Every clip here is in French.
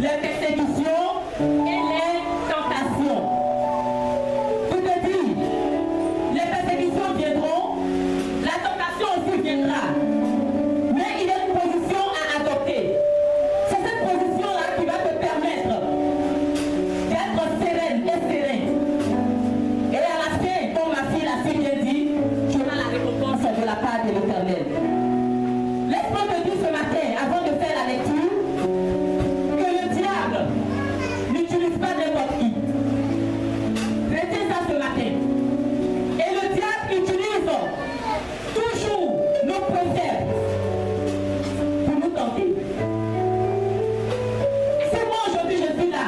les persécutions et les tentations. Pour te dire, les persécutions viendront, la tentation aussi viendra. Mais il y a une position à adopter. C'est cette position-là qui va te permettre d'être sereine et serein. Et à la fin, comme ma fille l'a si bien dit, tu auras la récompense de la part de l'Éternel. Laisse-moi te dire ce matin, avant de faire la lecture, que le diable n'utilise pas n'importe qui. Retiens ça ce matin. Et le diable utilise toujours nos points faibles pour nous tenter. Si moi aujourd'hui je suis là,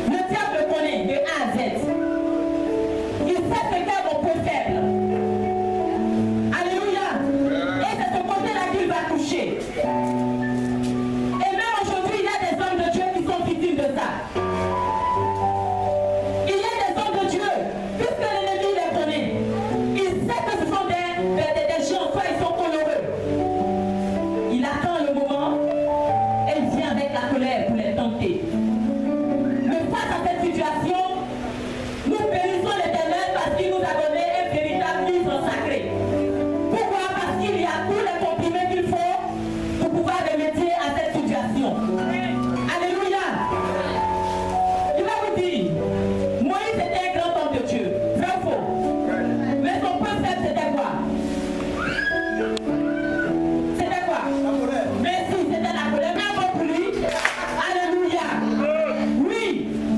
le diable me connaît de A à Z. Il sait ce qu'est mon point faible. Alléluia. Et c'est ce côté-là qu'il va toucher. Et même aujourd'hui, il y a des hommes de Dieu qui sont victimes de ça. Il y a des hommes de Dieu, puisque l'ennemi les connaît. Il sait que ce sont des gens, soit ils sont coloreux. Il attend le moment et il vient avec la colère pour les tenter. Mais face à cette situation, nous bénissons l'Éternel parce qu'il nous a donné un véritable livre sacré. Pourquoi? Parce qu'il y a tous les comprimés qu'il faut pour pouvoir remédier à cette situation. Alléluia. Il va vous dire, Moïse était un grand homme de Dieu. Vrai ou faux? Mais son point faible c'était quoi? C'était quoi? Mais si, c'était la colère. Mais bon pour lui. Alléluia. Oui,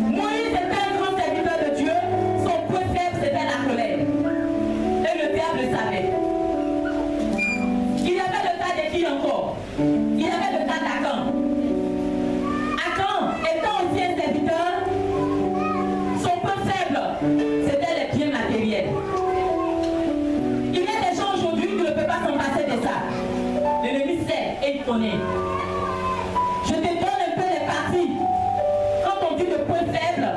Moïse était un grand serviteur de Dieu. Son point faible c'était la colère. Et le diable le savait. Il y avait le cas de qui encore? Il y avait le cas d'Akan. Akan, étant aussi un serviteur, son point faible, c'était les biens matériels. Il y a des gens aujourd'hui qui ne peuvent pas s'en passer de ça. L'ennemi sait et il connaît. Je te donne un peu les parties. Quand on dit le point faible,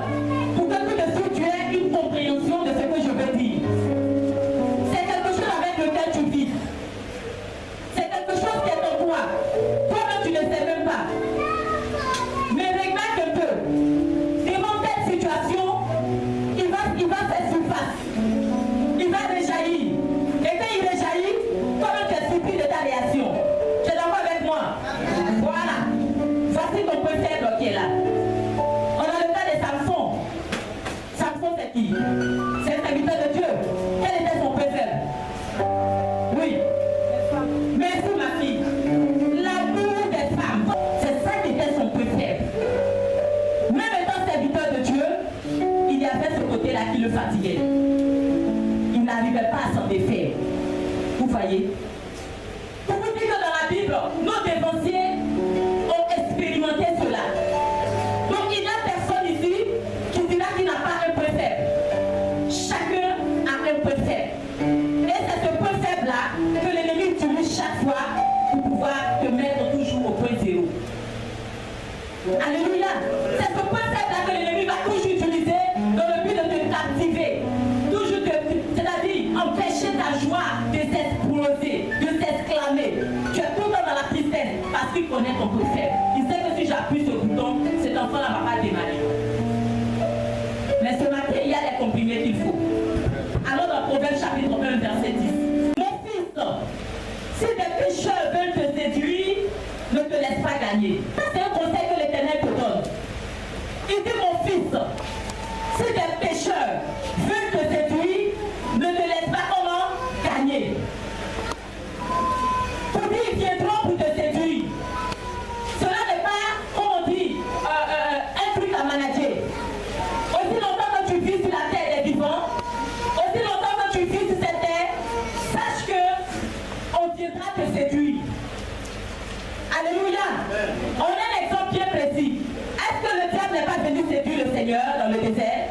pour que tout de suite tu aies une compréhension de ce que je veux dire. C'est quelque chose avec lequel tu vis. C'est quelque chose qui est en toi. Toi-même, tu ne sais même pas. Mais remarque un peu. Devant telle situation, il va faire surface. Il va réjaillir. Et quand il réjaillit, toi-même, tu es surpris de ta réaction. Tu es d'accord avec moi? Voilà. Voici ton point faible qui est là. On a le cas de Samson. Samson, c'est qui? C'est un serviteur de Dieu. Quel était son point faible? Oui. Merci ma fille. L'amour des femmes, c'est ça qui était son point faible. Même étant serviteur de Dieu, il y avait ce côté-là qui le fatiguait. Il n'arrivait pas à s'en défaire. Vous voyez? Pour vous dire que dans la Bible, nos dévanciers ont expérimenté cela. Donc il n'y a personne ici qui dira qu'il n'a pas un point faible. Chacun a un point faible. Et c'est ce point faible-là que l'ennemi utilise chaque fois pour pouvoir te mettre toujours au point zéro. Alléluia. C'est ce point faible-là que l'ennemi va toujours utiliser dans le but de te captiver. Toujours c'est-à-dire empêcher ta joie de s'exploser, de s'exclamer. Tu es tout le temps dans la tristesse parce qu'il connaît ton point faible. Il sait que si j'appuie ce bouton, cet enfant-là ne va pas démarrer. Mais ce matin, il y a les comprimés qu'il faut. Alors dans Proverbe chapitre 1, verset 10. Mon fils, si des pécheurs veulent te séduire, ne te laisse pas gagner. C'est un conseil que l'Éternel te donne. Il dit mon fils, si des pécheurs veulent te séduire, ne te laisse pas comment gagner. Pour dire ils viendront pour te séduire. Cela n'est pas, comme on dit, un truc à manager. Aussi longtemps que tu vis sur la terre des vivants, aussi longtemps que tu vis sur cette terre, sache que on viendra te séduire. Alléluia. On a un exemple bien précis. Est-ce que le diable n'est pas venu séduire le Seigneur dans le désert?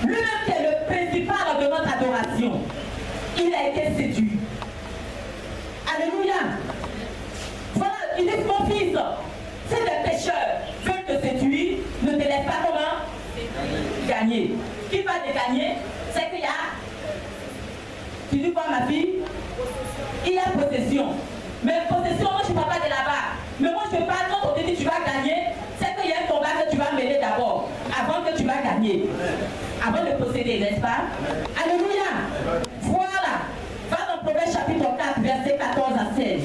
Lui-même qui est le principal de notre adoration, il a été séduit. Alléluia. Voilà, il dit mon fils, si des pécheurs veulent te séduire, ne te laisse pas comment gagner. Qui va te gagner? C'est qu'il y a, tu dis quoi ma fille? Il y a possession. Mais possession, moi je ne parle pas de là-bas. Mais moi je parle quand on te dit tu vas gagner, dernier. Avant de procéder, n'est-ce pas? Alléluia. Voilà. Va dans Proverbe chapitre 4, verset 14 à 16.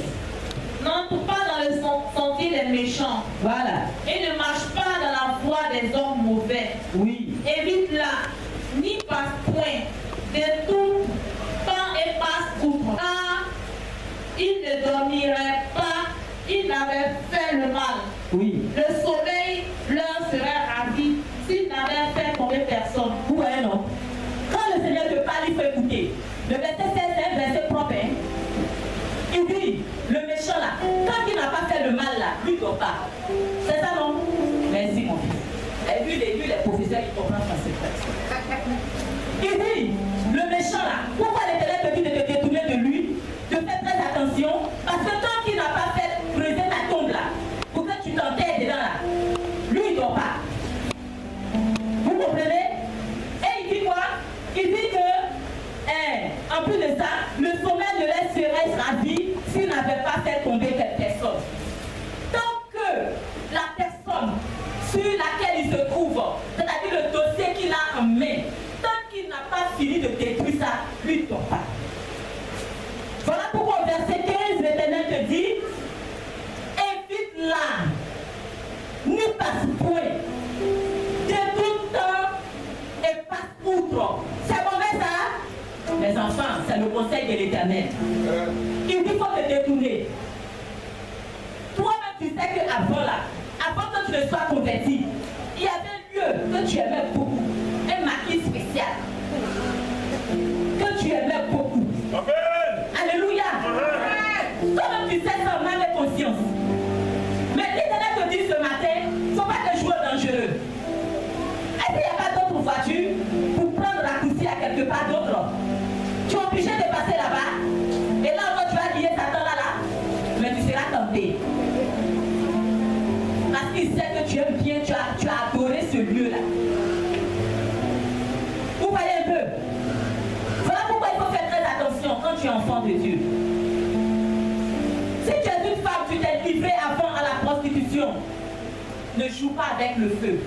N'entre pas dans le sentier des méchants. Voilà. Et ne marche pas dans la voie des hommes mauvais. Oui. Évite-la, n'y passe point. Détourne pas et passe outre. Car il ne dormirait pas, il n'avait fait le mal. Oui. Le soleil leur serait ravi s'il n'avait fait tomber personne. Vous voyez, non? Quand le Seigneur te parle, il faut écouter. Le verset 16, c'est un verset propre. Hein? Il dit, le méchant là, quand il n'a pas fait le mal là, lui ne dort pas. C'est ça, non? Merci, mon fils. Et lui, les professeurs, ils comprennent français. Il dit, le méchant là, pourquoi l'Éternel te dit de te détourner de lui, de faire très attention, parce que tant qu'il n'a pas fait creuser ta tombe là, pour que tu t'enterres dedans là, lui il ne dort pas. Vous comprenez? Et il dit quoi? Il dit que, en plus de ça, le sommeil ne laisse serait ravi s'il n'avait pas fait tomber cette personne. Tant que la personne sur laquelle il se trouve, c'est-à-dire le dossier qu'il a en main, tant qu'il n'a pas fini de détruire ça, lui ne dort pas. Voilà pourquoi au verset 15, l'Éternel te dit, évite-la, n'y passe point, détourne-toi et passe outre. C'est mauvais ça? Les enfants, c'est le conseil de l'Éternel. Il dit qu'il faut te détourner. Toi-même, tu sais qu'avant là, avant que tu ne sois converti, il y avait un lieu que tu aimais beaucoup, un maquis spécial, que tu aimais beaucoup. Amen. Alléluia. Toi-même, tu sais ça en âme et conscience. Mais l'Éternel te dit ce matin, il ne faut pas te jouer dangereux. Est-ce qu'il n'y a pas d'autres voitures pour prendre raccourci à quelque part d'autre? Tu es obligé de passer là-bas. Et là, quand tu vas lier Satan là, mais tu seras tenté. Parce qu'il sait que tu aimes bien, tu as adoré ce lieu-là. Vous voyez un peu? Voilà pourquoi il faut faire très attention quand tu es enfant de Dieu. Si tu es une femme, tu t'es livrée avant à la prostitution, ne joue pas avec le feu.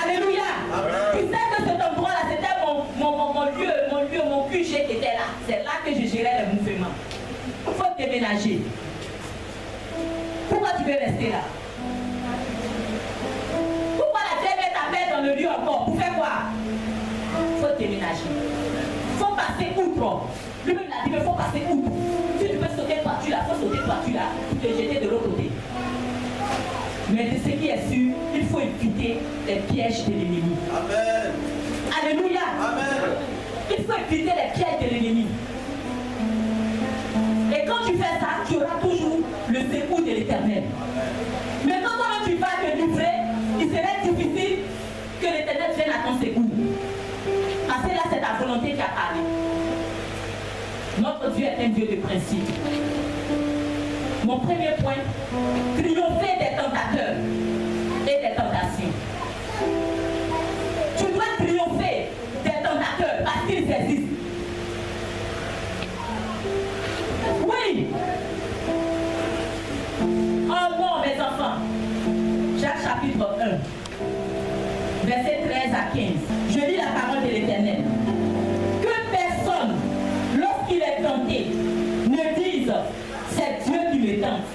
Alléluia. Tu sais que cet endroit-là, c'était mon QG qui était là. C'est là que je gérais les mouvements. Il faut déménager. Pourquoi tu veux rester là? Pourquoi la terre t'appelle dans le lieu encore? Pour faire quoi? Il faut déménager. Il faut passer outre. Lui-même il a dit, mais il faut passer outre. Si tu peux sauter toiture là, il faut sauter toiture là, pour te jeter de l'autre côté. Mais de ce qui est sûr, il faut éviter les pièges de l'ennemi. Amen. Alléluia. Amen. Il faut éviter les pièges de l'ennemi. Et quand tu fais ça, tu auras toujours le secours de l'Éternel. Mais quand toi tu vas te livrer, il serait difficile que l'Éternel vienne à ton secours. Parce que là, c'est ta volonté qui a parlé. Notre Dieu est un Dieu de principe. Mon premier point, triompher des tentateurs et des tentations. Tu dois triompher des tentateurs parce qu'ils existent. Oui. Oh bon, mes enfants. Jacques chapitre 1, verset 13 à 15. Je lis la parole de l'Éternel. Que personne, lorsqu'il est tenté, ne dise c'est Dieu qui me tente.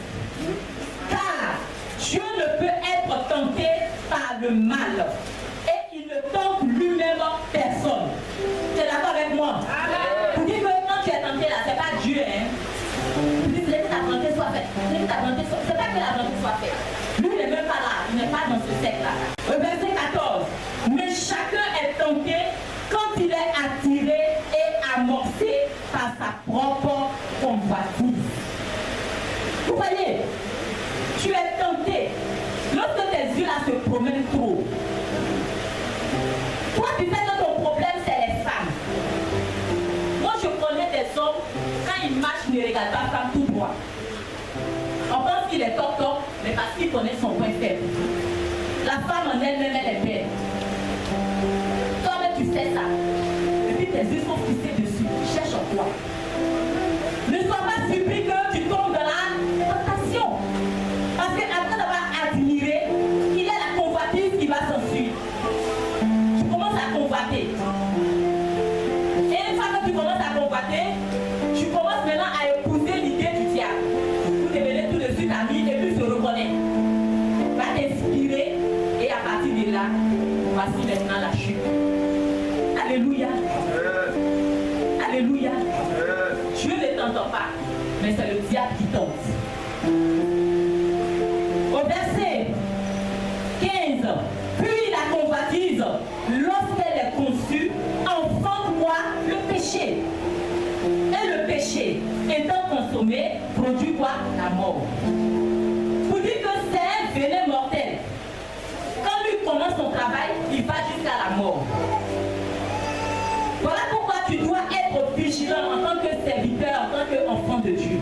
Car Dieu ne peut être tenté par le mal. Et il ne tente lui-même personne. Tu es d'accord avec moi? Vous dites que quand tu es tenté là, c'est pas Dieu, hein? Vous dites que ta volonté soit faite. C'est pas que la volonté soit faite. Lui, il n'est même pas là. Il n'est pas dans ce secte-là. Verset 14. Mais chacun est tenté quand il est attiré et amorcé par sa propre convoitise. Vous voyez, tu es tenté lorsque tes yeux là se promènent trop. Toi, tu sais que ton problème, c'est les femmes. Moi, je connais des hommes, quand ils marchent, ils ne regardent pas femme tout droit. On pense qu'il est top, mais parce qu'il connaît son point faible. La femme en elle-même, elle est belle. Toi-même, tu sais ça. Et puis tes yeux sont fixés dessus. Cherche en toi. Ne sois pas surpris que tu tombes dans la tentation. Parce qu'après d'avoir admiré, il y a la convoitise qui va s'ensuivre. mais c'est le diable qui tente. Au verset 15, puis la convoitise, lorsqu'elle est conçue, enfante quoi? Le péché. Et le péché, étant consommé, produit quoi? La mort. Pour dire que c'est un venin mortel. Quand lui commence son travail, il va jusqu'à la mort. Voilà pourquoi tu dois être vigilant en tant que serviteur, en tant qu'enfant de Dieu.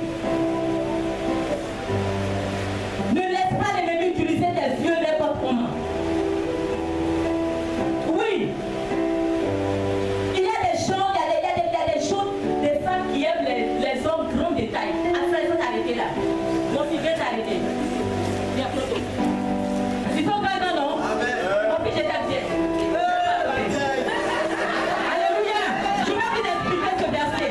Ne laisse pas l'ennemi utiliser tes yeux n'importe comment. Oui, il y a des gens, il y a des choses, des femmes qui aiment les hommes grands détails. Après, il faut t'arrêter là. Mon fils, viens t'arrêter. Viens, photo. Ils sont pas non? Mon fils, je t'aime bien. Alléluia. Je vais vous expliquer ce verset.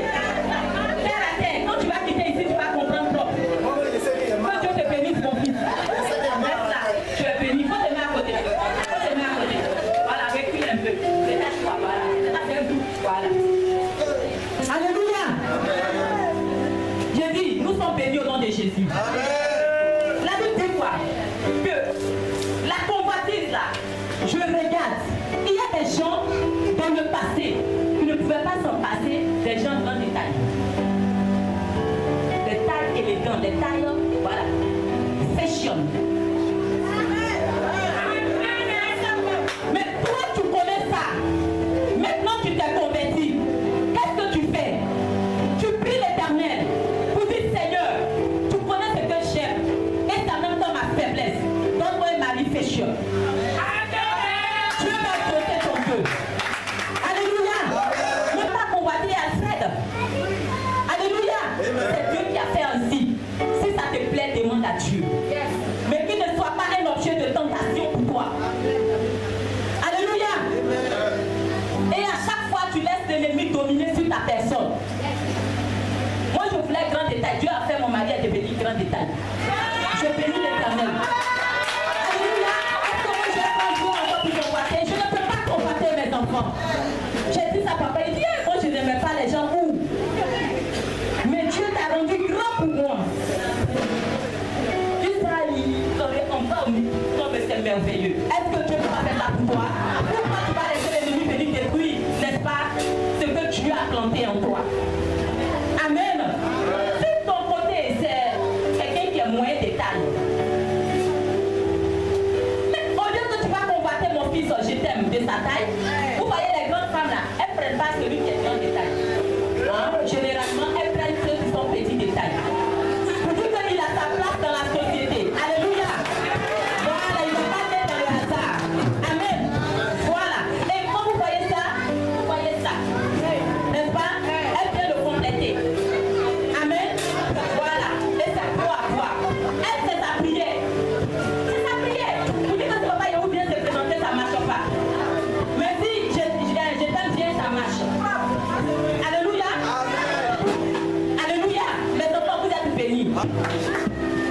Terre à terre, quand tu vas quitter ici, tu vas comprendre trop. Que Dieu te bénisse, mon fils. Reste là. Tu es béni. Il faut te mettre à côté. Voilà, recule un peu. Détache-toi, voilà. Ça fait un doute. Voilà. Alléluia. J'ai dit, nous sommes bénis au nom de Jésus. La Bible dit quoi? Que la convoitise là, je regarde. Il y a des gens dans le passé qui ne pouvaient pas s'en passer, des gens dans des tailles. Des tailles élégantes, des tailles, voilà. Fashion. Mais toi, tu connais ça. Maintenant, tu t'es converti. Qu'est-ce que tu fais? Tu pries l'Éternel pour dire Seigneur, tu connais ce que j'aime et en même temps ma faiblesse. Donne-moi un mari fashion. Dieu va traiter ton Dieu. Alléluia. Ne pas convoiter Alfred. Alléluia. C'est Dieu qui a fait ainsi. Si ça te plaît, demande à Dieu. Mais qu'il ne soit pas un objet de tentation pour toi. Alléluia. Et à chaque fois, tu laisses l'ennemi dominer sur ta personne. Moi, je voulais grand détail. Dieu a fait mon mari à devenir grand détail. Je bénis l'Éternel. Alléluia. Est-ce que moi, je vais prendre Dieu encore pour convoiter? Je ne peux pas convoiter mes enfants. J'ai dit ça, papa. Il dit, moi, je n'aimais pas les gens où? Mais Dieu t'a rendu grand pour moi. Israël, on va au micro, mais c'est merveilleux. Est-ce que Dieu peut pas faire ça pour toi? Pourquoi tu vas laisser l'ennemi venir détruire, n'est-ce pas, ce que Dieu a planté en toi? Amen. Si ton côté, c'est quelqu'un qui est moins détail. Mais au lieu que tu vas convoiter mon fils, je t'aime, de sa taille, vous voyez les grandes femmes là, elles ne prennent pas celui qui est grand détail. Généralement, elles prennent ceux qui sont petits détails. Pour dire qu'il a sa place dans la société. Alléluia. Voilà, il ne va pas être dans le hasard. Amen. Voilà. Et quand vous voyez ça, n'est-ce pas? Elle vient de compléter. Amen. Voilà. Et c'est quoi à quoi? Elle, c'est sa prière. C'est sa prière. Vous dites que ce papa, il ou bien se présenter, ça ne marche pas. Mais si je t'aime bien, ça marche. Alléluia. Alléluia. Les enfants, vous êtes bénis.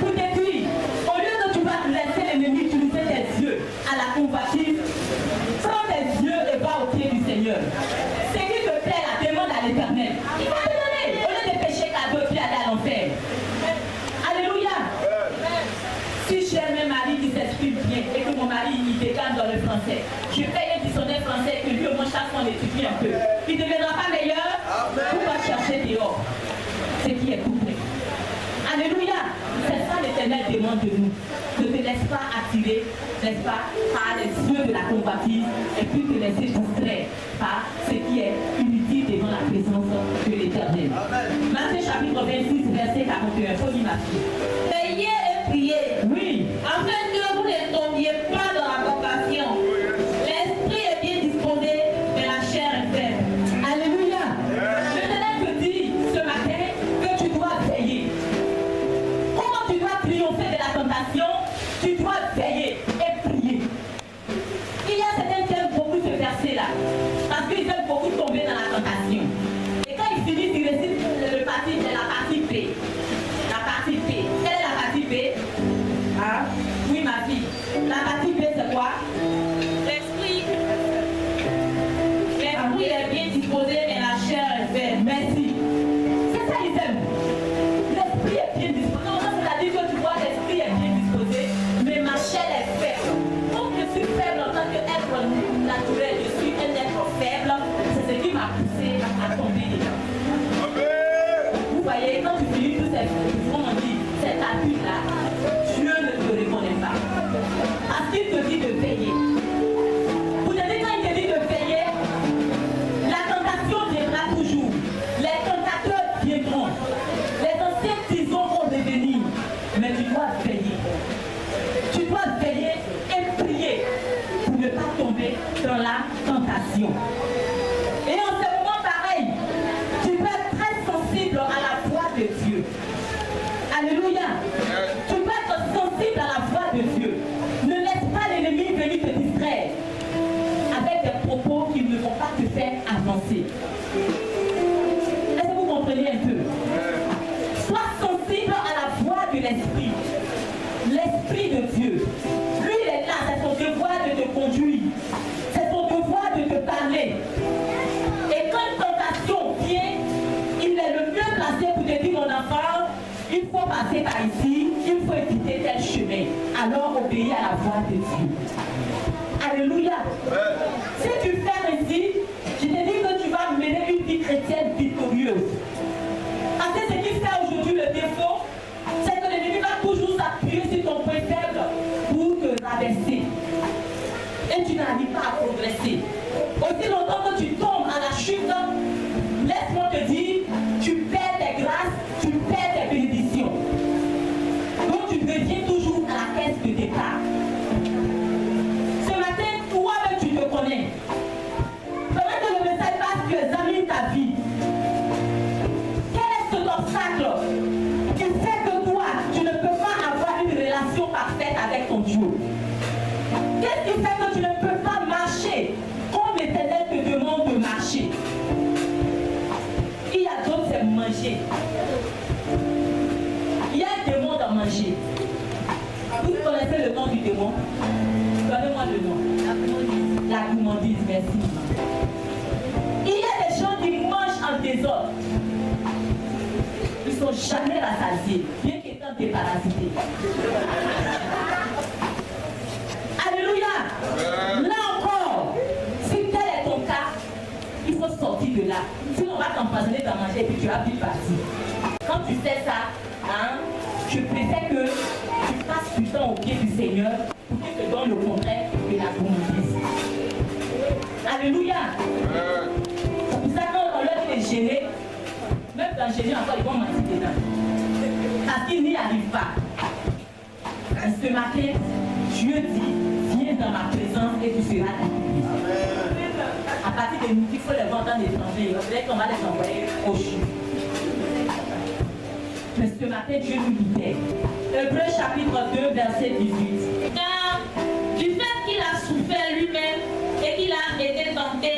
Pour détruire, au lieu que tu vas laisser l'ennemi utiliser tes yeux à la convoitise, prends tes yeux et va au pied du Seigneur. Ce qui te plaît, la demande à l'Éternel. Il va te donner. Au lieu de pécher cadeau et puis aller à l'enfer. Alléluia. Si j'aime un mari qui s'exprime bien et que mon mari il décale dans le français, je paye un dictionnaire français que lui au moins chaque fois on étudie un peu. Il ne deviendra pas meilleur. Pourquoi chercher dehors ce qui est couplé? Alléluia. C'est ça l'Éternel demande de nous. Ne te laisse pas attirer, n'est-ce pas, par les yeux de la convoitise et puis te laisser distraire par ce qui est inutile devant la présence de l'Éternel. Matthieu chapitre 26, verset 41. Faut lire ma fille. Veillez et priez. Oui. Afin que vous ne tombiez pas dans la tentation. L'esprit est bien disposé, mais la chair est faible. Alléluia. L'Éternel te dit ce matin que tu dois veiller. Comment tu dois triompher de la tentation? Tu dois veiller et prier. Il y a certains qui aiment beaucoup ce verset-là, parce qu'ils aiment beaucoup tomber dans la tentation. Et quand ils finissent, ils récitent la partie P. La partie P. Quelle est la partie P? Hein? Oui, ma fille. La partie P, c'est quoi? L'esprit est bien disposé, mais la chair est faible. Merci. C'est ça, ils aiment. tentation. Et en ce moment pareil, tu peux être très sensible à la voix de Dieu. Alléluia. Tu peux être sensible à la voix de Dieu. Ne laisse pas l'ennemi venir te distraire avec des propos qui ne vont pas te faire avancer. Est-ce que vous comprenez un peu? Sois sensible à la voix de l'Esprit. L'Esprit de Dieu. Lui, il est là, c'est son devoir de te conduire. C'est son devoir de te parler. Et quand une tentation vient, il est le mieux placé pour te dire, mon enfant, il faut passer par ici, il faut éviter tel chemin. Alors obéis à la voix de Dieu. Alléluia. Si tu fais ainsi, je te dis que tu vas mener une vie chrétienne victorieuse. Parce que ce qui fait aujourd'hui le défaut, c'est que l'ennemi va toujours s'appuyer sur ton point faible pour te rabaisser. Et tu n'arrives pas à progresser. Aussi longtemps que tu tombes à la chute, laisse-moi te dire, tu perds tes grâces, tu perds tes bénédictions. Donc tu reviens toujours à la caisse de départ. Ce matin, toi-même tu te connais. Pendant que le message passe, tu examines ta vie. Quel est cet obstacle qui fait que toi, tu ne peux pas avoir une relation parfaite avec ton Dieu? Qu'est-ce qui fait que tu ne peux pas marcher comme l'Éternel te demande de marcher? Il y a d'autres, c'est manger. Il y a un démon à manger. Vous connaissez le nom du démon? Donnez-moi le nom. La gourmandise, merci. Il y a des gens qui mangent en désordre. Ils ne sont jamais rassasiés, bien qu'étant déparasités. Alléluia. Là encore, si tel est ton cas, il faut sortir de là. Sinon, on va t'empoisonner d'en manger et puis tu vas vite partir. Quand tu sais ça, hein, je préfère que tu passes du temps au pied du Seigneur pour qu'il te donne le contraire de la gourmandise. Alléluia. C'est pour ça qu'on leur dit de gêner. Même dans gêner encore, ils vont mentir dedans. Parce qu'ils n'y arrivent pas. Et ce matin, Dieu dit, viens dans ma présence et tu seras accompli. À partir de nous, il faut les vendre dans l'étranger. Peut-être qu'on va les envoyer au chou. Mais ce matin, Dieu nous libère. Hébreux chapitre 2, verset 18. Car du fait qu'il a souffert lui-même et qu'il a été tenté,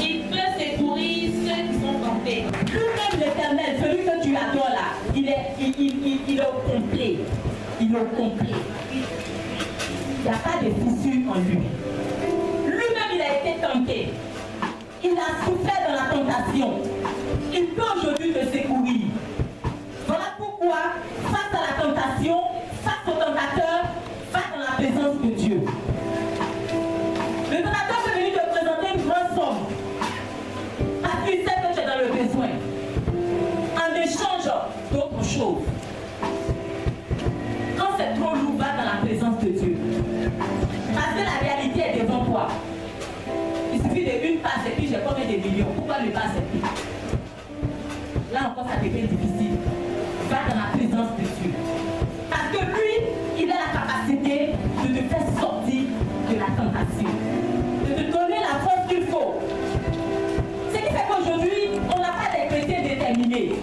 il peut secourir ceux qui sont tentés. Lui-même l'Éternel, celui que tu adores là, il est au complet. Il est au complet. Il n'y a pas de fissure en lui. Lui-même, il a été tenté. Il a souffert dans la tentation. Il peut aujourd'hui te secourir. Voilà pourquoi, face à la tentation, face au tentateur, face à la présence de Dieu. Le tentateur peut venir te présenter une grosse somme. Parce qu'il sait que tu es dans le besoin. En échange d'autres choses. Quand c'est trop lourd, va dans la présence de Dieu. Parce que la réalité est devant toi. Il suffit d'une passe et puis j'ai combien de millions. Pourquoi ne pas accepter? Là encore, ça devient difficile. Va dans la présence de Dieu. Parce que lui, il a la capacité de te faire sortir de la tentation. De te donner la force qu'il faut. Ce qui fait qu'aujourd'hui, on n'a pas des chrétiens déterminés.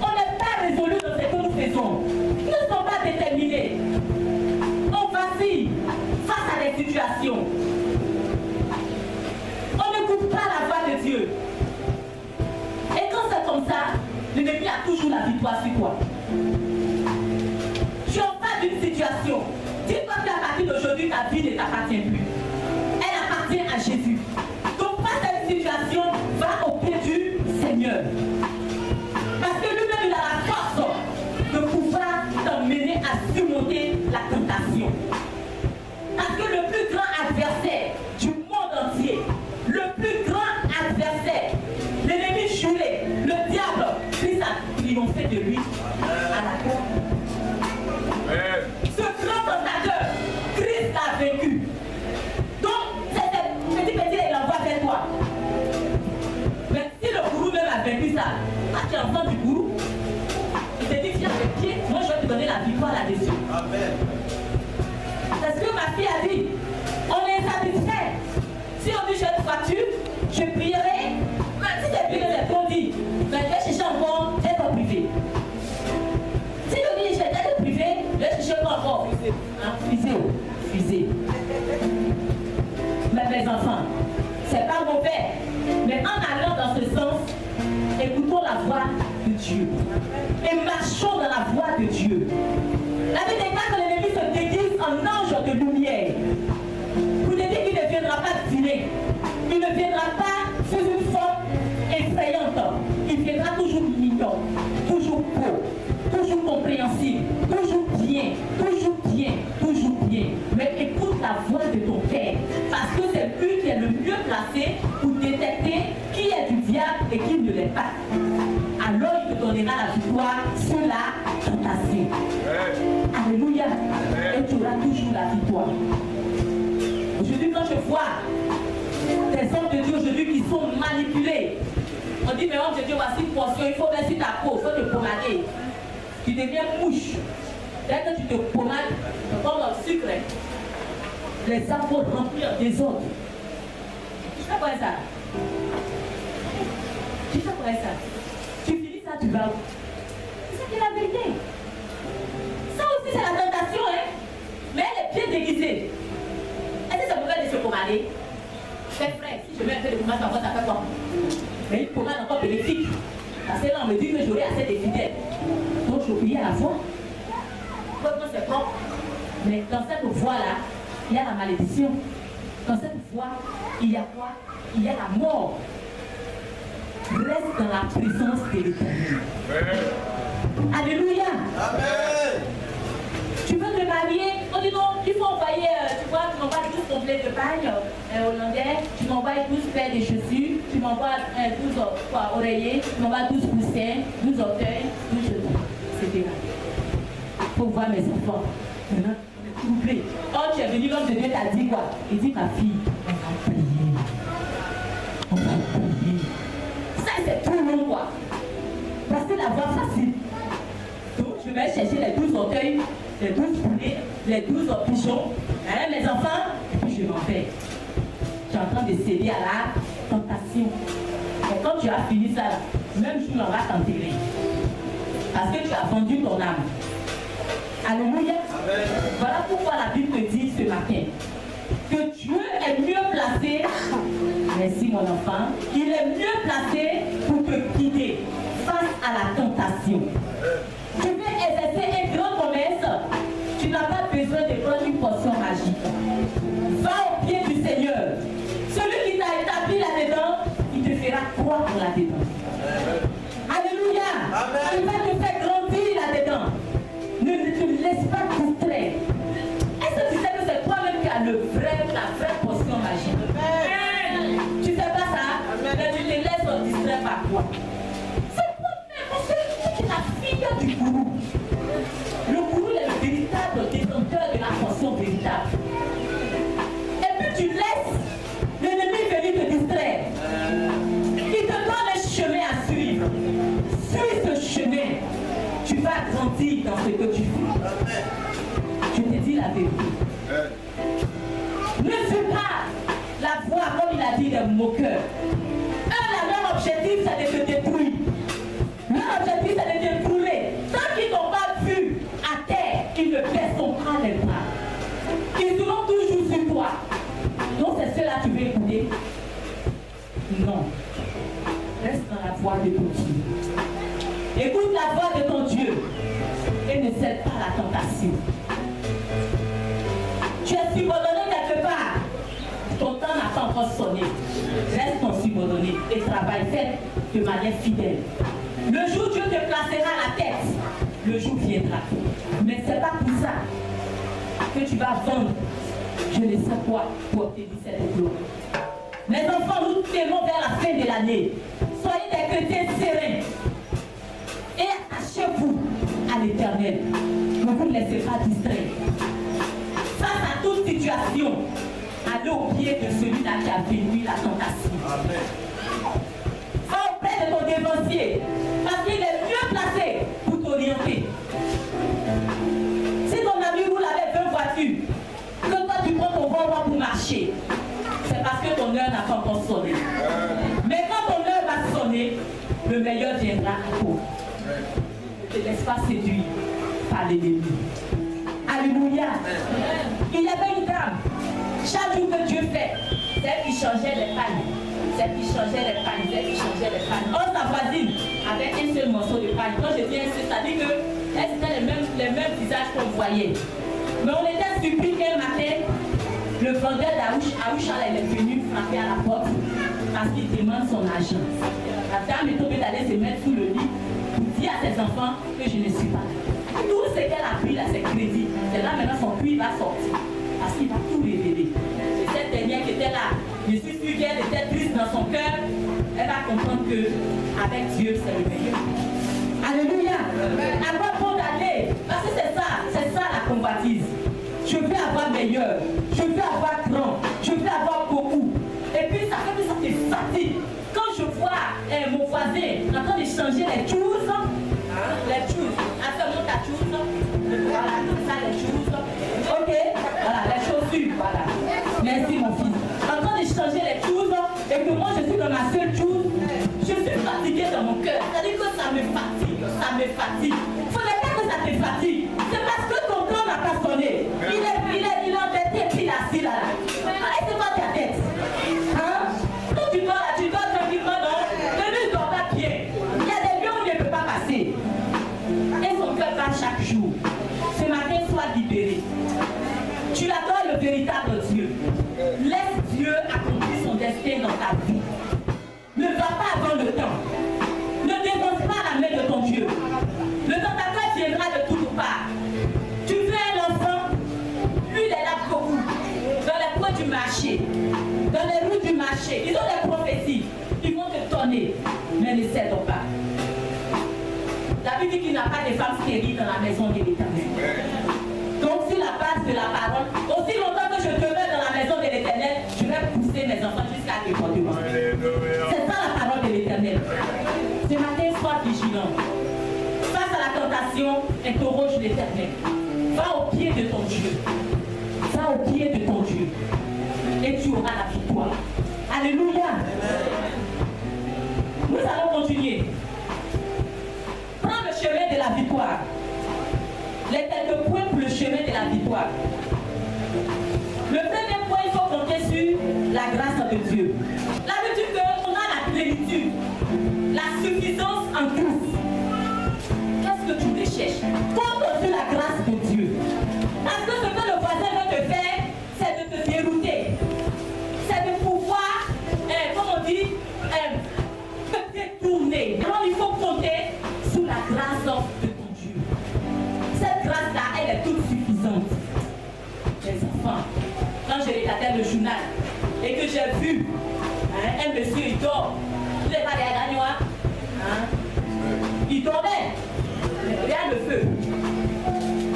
On n'est pas résolus dans ce que nous faisons. Nous ne sommes pas déterminés. On vacille face à des situations. On n'écoute pas la voix de Dieu. Et quand c'est comme ça, l'ennemi a toujours la victoire sur toi. Tu en parles d'une situation. Dis-toi qu'à partir d'aujourd'hui, ta vie ne t'appartient plus. Elle appartient à Jésus. Donc, face à une situation, va au pied du Seigneur. Parce que lui-même, il a la force de pouvoir t'emmener à surmonter la tentation. Parce que le plus grand adversaire du monde entier, le plus grand adversaire, l'ennemi juré, le diable, Christ a triomphé de lui à la croix. Ce grand tentateur, Christ a vaincu. Donc, c'est petit il envoie vers toi. Mais si le gourou même a vaincu ça, toi tu es enfant du gourou, il te dit viens avec pied, moi je vais te donner la victoire là-dessus. Amen. C'est ce que ma fille a dit. On est satisfait. Si on dit j'ai une voiture, Fusée. Mais mes enfants, c'est pas mauvais. Mais en allant dans ce sens, écoutons la voix de Dieu. Et marchons dans la voix de Dieu. La Bible déclare que l'ennemi se déguise en ange de lumière. Pour te dire qu'il ne viendra pas dîner. Il ne viendra pas sous une forme effrayante. Il viendra toujours mignon, toujours beau, toujours compréhensible, toujours bien, toujours bien, toujours bien. Mais écoute la voix de ton Père, parce que c'est lui qui est le mieux placé pour détecter qui est du diable et qui ne l'est pas. Alors il te donnera la victoire sur la tentation. Alléluia. Et tu auras toujours la victoire. Aujourd'hui, quand je vois des hommes de Dieu aujourd'hui qui sont manipulés, on dit, mais homme de Dieu, voici une portion, il faut mettre sur ta peau, il faut te pommader. Tu deviens mouche. Dès que tu te pommades, comme le sucre, les arbres vont remplir des autres. Tu fais quoi ça? Tu fais quoi ça? Tu finis ça, tu vas où? C'est ça qui est la vérité. Ça aussi, c'est la tentation, hein? Mais elle est bien déguisée. Est-ce que c'est mauvais de se pommader? C'est vrai, si je mets un peu de pommade, ça fait quoi? Mais une pommade encore bénéfique. Parce que là, on me dit que j'aurai assez de fidèles. Donc, je obéis à la voix. Pourquoi c'est propre? Mais dans cette voie-là, il y a la malédiction. Dans cette voie, il y a quoi? Il y a la mort. Reste dans la présence de l'Éternel. Alléluia. Amen. Tu veux te marier? On dit non, il faut envoyer, tu vois, tu m'envoies 12 complets de pagne hollandais, tu m'envoies 12 paires de chaussures, tu m'envoies 12 oreillers, tu m'envoies 12 coussins, 12 orteils, 12 cheveux. C'est bien. Il faut voir mes enfants. Maintenant, s'il vous plaît. Quand tu es venu, l'homme de Dieu t'a dit quoi? Il dit, ma fille, on va prier. On va prier. Ça, c'est trop long, quoi. Parce que la voie facile. Donc, je vais chercher les 12 orteils, les 12 poulets, les 12 pigeons, hein, mes enfants, et puis je m'en vais. Tu es en train de céder à la tentation. Et quand tu as fini ça, même jour, on va t'enterrer. Parce que tu as vendu ton âme. Alléluia. Amen. Voilà pourquoi la Bible te dit ce matin que Dieu est mieux placé, merci mon enfant, il est mieux placé pour te guider face à la tentation. Tu veux exercer une grande promesse, tu n'as pas besoin de prendre une portion magique. Va au pied du Seigneur. Celui qui t'a établi là-dedans, il te fera croire là-dedans. Alléluia. Amen. Il va te faire grandir là-dedans. Ne te laisse pas distraire. Est-ce que tu sais que c'est toi-même qui as la vraie portion magique? Amen. Tu ne sais pas ça? Amen. Mais tu te laisses distraire par toi. C'est toi-même, parce que tu es la fille du gourou. Le gourou est le véritable détenteur de la portion véritable. Et puis tu laisses l'ennemi venir te distraire. Il te donne un chemin à suivre. Suis ce chemin. Tu vas grandir dans ce que tu fais. Je te dis la vérité. Ne suis pas la voix, comme il a dit, des moqueurs. Leur objectif, c'est de te détruire. Leur objectif, c'est de te brûler. Tant qu'ils n'ont pas vu à terre, ils ne baisseront pas les bras. Ils seront toujours sur toi. Donc c'est cela que tu veux écouter? Non. Reste dans la voie de ton Dieu. Écoute la voix de ton Dieu et ne cède pas à la tentation. Tu es subordonné quelque part. Ton temps n'a pas encore sonné. Reste ton subordonné et travaille, fais de manière fidèle. Le jour où Dieu te placera à la tête, le jour viendra. Mais ce n'est pas pour ça que tu vas vendre je ne sais quoi pour obtenir cette gloire. Mes enfants, nous t'aimons vers la fin de l'année. Soyez des chrétiens sereins. Et attachez-vous à l'Éternel. Ne vous laissez pas distraire. Face à toute situation, allez au pied de celui-là qui a béni la tentation. Amen. Va auprès de ton dévancier, parce qu'il est mieux placé pour t'orienter. Si ton ami roule avec 20 voitures, que toi tu prends ton volant pour marcher, c'est parce que ton heure n'a pas encore sonné. Mais quand ton heure va sonner, le meilleur viendra à toi. Ne te laisse pas séduire par l'ennemi. Alléluia. Alléluia. Il y avait une dame. Chaque jour que Dieu fait, c'est elle qui changeait les pannes. C'est elle qui changeait les pannes. C'est elle qui changeait les pannes. Oh, sa voisine, avec un seul morceau de panne. Quand je dis un seul, ça dit que c'était les mêmes visages qu'on voyait. Mais on était surpris qu'un matin, le vendeur d'Aoucha, il est venu frapper à la porte parce qu'il demande son argent. La dame est tombée d'aller se mettre sous le lit pour dire à ses enfants que je ne suis pas là. Tout ce qu'elle a pris là, c'est crédit. C'est là maintenant son puits va sortir. Parce qu'il va tout révéler. Et cette dernière qui était là, je suis sûre qu'elle était triste dans son cœur. Elle va comprendre qu'avec Dieu, c'est le meilleur. Alléluia. À quoi bon d'aller? Parce que c'est ça la convoitise. Je veux avoir meilleur, je veux avoir grand, je veux avoir beaucoup. Et puis ça fait que ça te fatigue. Quand je vois mon voisin en train de changer les choses, monte ta chose, voilà, comme ça les choses. Ok, voilà, les chaussures, voilà. Merci mon fils. En train de changer les choses, et que moi je suis dans ma seule chose, je suis fatiguée dans mon cœur. C'est-à-dire que ça me fatigue, ça me fatigue. Il ne faudrait pas que ça te fatigue. C'est parce que ton temps n'a pas sonné. Il est embêté et puis il est assis là. C'est pas ta tête. Hein? Quand tu dors tranquillement, non? Le lui ne dort pas bien. Il y a des lieux où il ne peut pas passer. Et son cœur bat chaque jour. Ce matin, sois libéré. Tu adores le véritable Dieu. Laisse Dieu accomplir son destin dans ta vie. Ne va pas avant le temps. Ne dénonce pas la main de ton Dieu. Le tentateur viendra de toutes parts. Tu veux un enfant, lui il est là beaucoup. Dans les coins du marché, dans les rues du marché, ils ont des prophéties. Ils vont te donner, mais ne cède pas. David dit qu'il n'a pas de femme stérile dans la maison de l'Éternel. Donc sur la base de la parole, aussi longtemps que je demeure dans la maison de l'Éternel, je vais pousser mes enfants jusqu'à l'écoutement. C'est ça la parole de l'Éternel. Ce matin, sois vigilant. Face à la tentation, interroge l'Éternel. Va au pied de ton Dieu. Va au pied de ton Dieu. Et tu auras la victoire. Alléluia. Nous allons continuer. Prends le chemin de la victoire. Les quelques points pour le chemin de la victoire. Le premier point, il faut compter sur la grâce de Dieu. La Bible dit qu'on a la plénitude, la suffisance en tout. Qu'est-ce que tu recherches? Compte sur la grâce de Dieu. Parce que ce que le voisin veut te faire, c'est de te dérouter. C'est de pouvoir, comme on dit, te détourner. Alors il faut compter sur la grâce de ton Dieu. Cette grâce-là, elle est toute suffisante. Les enfants, quand je regardais le journal et que j'ai vu un monsieur, il dort, il n'est pas derrière la nuit, il dormait, rien ne feu.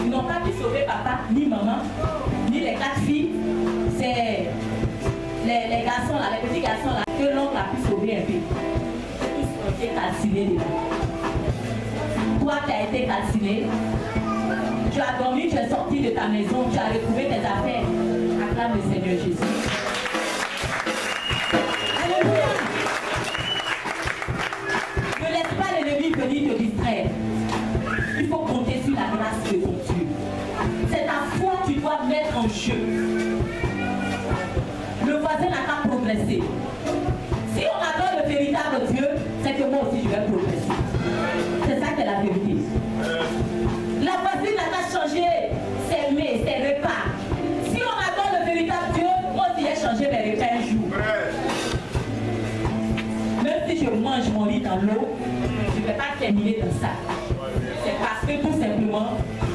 Ils n'ont pas pu sauver papa, ni maman, ni les 4 filles. C'est les garçons là, les petits garçons là, que l'oncle a pu sauver un peu. Tous ont été calcinés dedans. Toi qui as été calciné, tu as dormi, tu es sorti de ta maison, tu as retrouvé tes affaires. Acclame le Seigneur Jésus. Alléluia. Ne laisse pas l'ennemi venir te distraire. Il faut compter sur la grâce de ton Dieu. C'est ta foi que tu dois mettre en jeu. Le voisin n'a pas progressé. Si on adore le véritable Dieu, c'est que moi aussi je vais progresser. C'est ça qui est la vérité. La voisine n'a pas changé ses mets, ses repas. Si on adore le véritable Dieu, moi aussi j'ai changé mes repas un jour. Même si je mange mon lit dans l'eau, je ne vais pas terminer dans ça. C'est parce que tout simplement,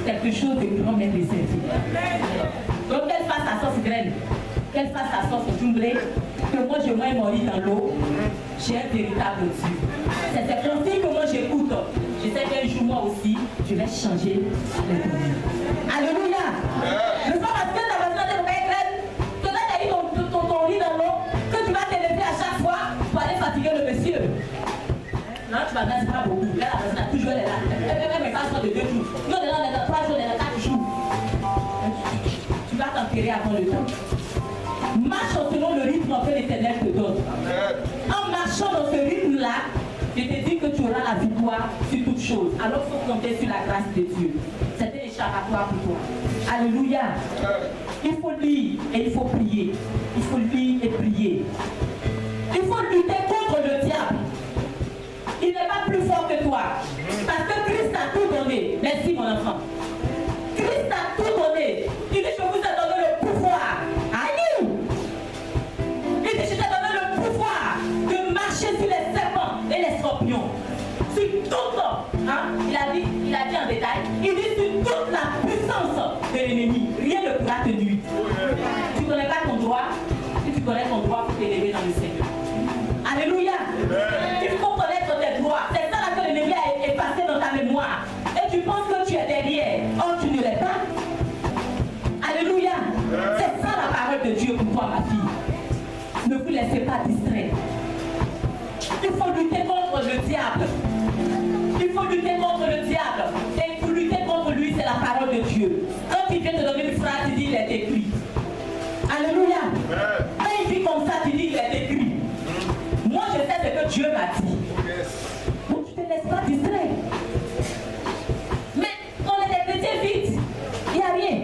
quelque chose de grand m'est réservé. Donc qu'elle fasse sa sauce graine, qu'elle fasse sa sauce junglée, que moi je mange mon lit dans l'eau, j'ai un véritable Dieu. C'est ainsi que moi j'écoute. Je sais qu'un jour moi aussi, je vais changer les données. Alléluia. Ne pas parce que ta voisine de paix graine, que là tu as eu ton lit dans l'eau, que tu vas t'élever à chaque fois pour aller fatiguer le monsieur. Non, tu vas danser pas beaucoup. Là, la voisine a toujours elle est là. Elle me passe de 2 jours. Non, elle est là 3 jours, elle est là 4 jours. Tu vas t'enterrer avant le temps. Marche selon le rythme que l'Éternel te donne. En marchant dans ce rythme-là, je te dis que tu auras la victoire sur toutes choses. Alors il faut compter sur la grâce de Dieu. C'était échappatoire pour toi. Alléluia. Il faut lire et il faut prier. Il faut lire et prier. Il faut lutter contre le diable. Il n'est pas plus fort que toi. Parce que Christ a tout donné. Merci mon enfant. Christ a tout donné. Il dit, je vous ai donné le pouvoir. Aïe. Il dit, je t'ai donné le pouvoir de marcher sur les serpents et les scorpions. Sur toute, il a dit en détail, il dit sur toute la puissance de l'ennemi. Rien ne pourra te nuire. Tu ne connais pas ton droit. Si tu connais ton droit, il faut t'élever dans le Seigneur. Alléluia. Il faut connaître tes droits. C'est ça là que l'ennemi a effacé dans ta mémoire. Et tu penses que tu es derrière. Or, tu ne l'es pas. Alléluia. C'est ça la parole de Dieu pour toi, ma fille. Ne vous laissez pas distraire. Il faut lutter contre le diable. Il faut lutter contre le diable. Et pour lutter contre lui, c'est la parole de Dieu. Quand il vient te donner une phrase, il dit, il est écrit. Alléluia. Quand il dit comme ça, tu dis, il est écrit. Moi, je sais ce que Dieu m'a dit. Donc, tu ne te laisses pas distraire. Mais quand on est des chrétiens vite, il n'y a rien.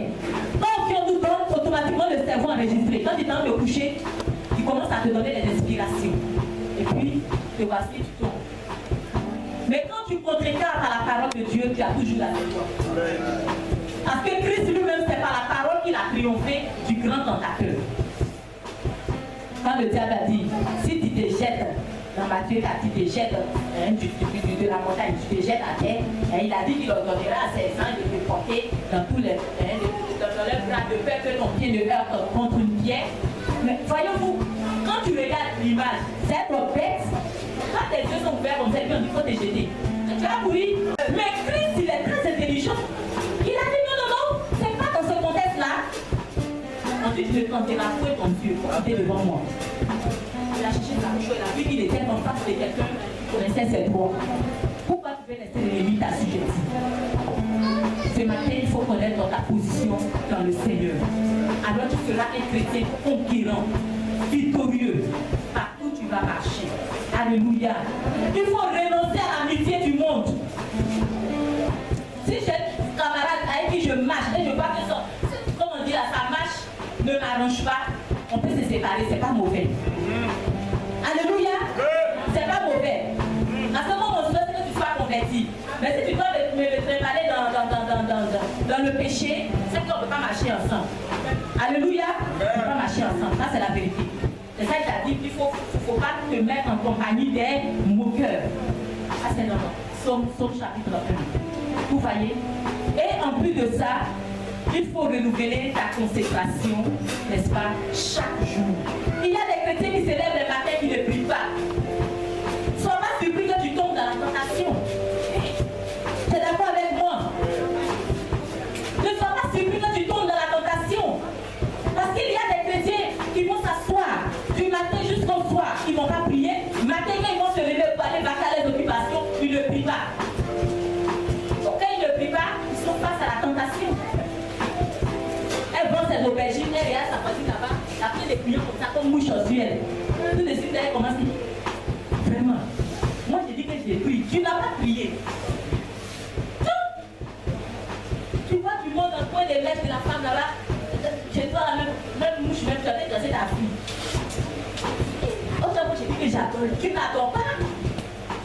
Quand on nous donne automatiquement le cerveau enregistré, quand tu es en train de coucher, il commence à te donner des inspirations. Et puis, te voici, tu tombes. Mais quand tu contrecarres à la parole de Dieu, tu as toujours la victoire. Parce que Christ lui-même, c'est par la parole qu'il a triomphé du grand tentateur. Quand le diable a dit, si tu te jettes dans Matthieu, tu te jettes de la montagne, tu te jettes à terre, il a dit qu'il ordonnera à ses anges de te porter dans tous les dans le bras de peur que ton pied ne heurte contre une pierre. Mais voyez-vous, quand tu regardes l'image, c'est trop bête. Quand tes yeux sont ouverts, on dit qu'il faut te jeter. Tu as compris? Mais Christ, il est très intelligent. Il a dit non, c'est pas dans ce contexte-là. Ensuite, tu ne tenteras pas ton Dieu pour quitter devant moi. Il a cherché sa bouche, il a vu qu'il était en face de quelqu'un qui connaissait ses droits. Pourquoi tu veux laisser l'ennemi t'assujettir? Ce matin, il faut connaître ta position dans le Seigneur. Alors tu seras un chrétien conquérant, victorieux, partout où tu vas marcher. Alléluia. Il faut renoncer à l'amitié du monde. Si j'ai un camarade avec qui je marche et je vois que ça, comme on dit là, sa marche ne m'arrange pas, on peut se séparer, c'est pas mauvais. Alléluia. C'est pas mauvais. À ce moment, on souhaite que tu sois converti. Mais si tu dois me trimballer dans le péché, c'est qu'on ne peut pas marcher ensemble. Alléluia. On ne peut pas marcher ensemble. Ça, c'est la vérité. C'est ça qu'il a dit qu'il ne faut pas te mettre en compagnie des moqueurs. Ah, c'est non. Somme chapitre 1. Vous voyez? Et en plus de ça, il faut renouveler ta consécration, n'est-ce pas, chaque jour. Il y a des chrétiens qui se lèvent le matin qui ne prient pas. Sois pas surpris que tu tombes dans la tentation. Tu es d'accord avec moi? Ne sois pas surpris que tu tombes dans la tentation. Parce qu'il y a des chrétiens qui vont s'asseoir du matin jusqu'au soir. Ils ne vont pas prier. Matin, quand ils vont se lever pour aller vaquer à les occupations, ils ne prient pas. Donc, quand ils ne prient pas, ils sont face à la tentation. Elle vend ses aubergines, elle regarde sa voiture là-bas, elle a pris des clients comme ça, comme mouche aux yeux. Tout de suite, elle commence à dire, vraiment, moi j'ai dit que j'ai prié, tu n'as pas prié. Tu vois, tu montes dans le coin des lèvres de la femme là-bas, chez toi, la même mouche, même tu as déclassé ta fille. Autant que j'ai dit que j'adore, tu n'adores pas.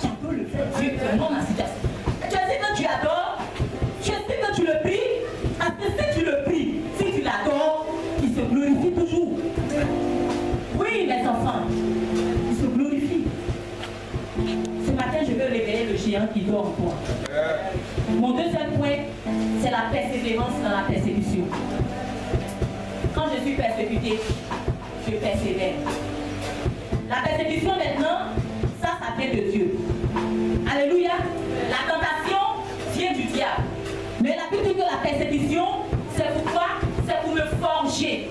Tu adores le fait, Dieu, vraiment ma situation. Tu sais que tu adores, tu sais que tu le pries, parce que si tu le pries, si tu l'adores, il se glorifie toujours. Oui, mes enfants, il se glorifie. Ce matin, je veux réveiller le géant qui dort en toi. Mon deuxième point, c'est la persévérance dans la persécution. Quand je suis persécutée, je persévère. La persécution maintenant, ça vient de Dieu. Alléluia. La tentation vient du diable. Mais la plupart de la persécution, c'est pour quoi? C'est pour me forger.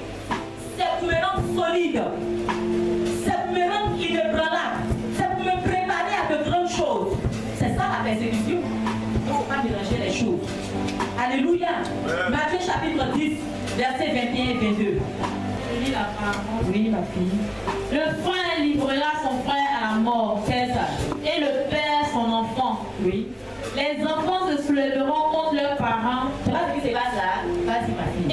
C'est pour me rendre solide. C'est pour me rendre inébranlable. C'est pour me préparer à de grandes choses. C'est ça la persécution. Il ne faut pas mélanger les choses. Alléluia. Matthieu chapitre 10, versets 21 et 22. Je lis la parole. Oui, ma fille. Le frère livrera son frère à la mort. C'est ça. Et le père son enfant. Oui. Les enfants se soulèveront contre leurs parents. Tu vois ce qui se passe là? Vas-y, ma fille.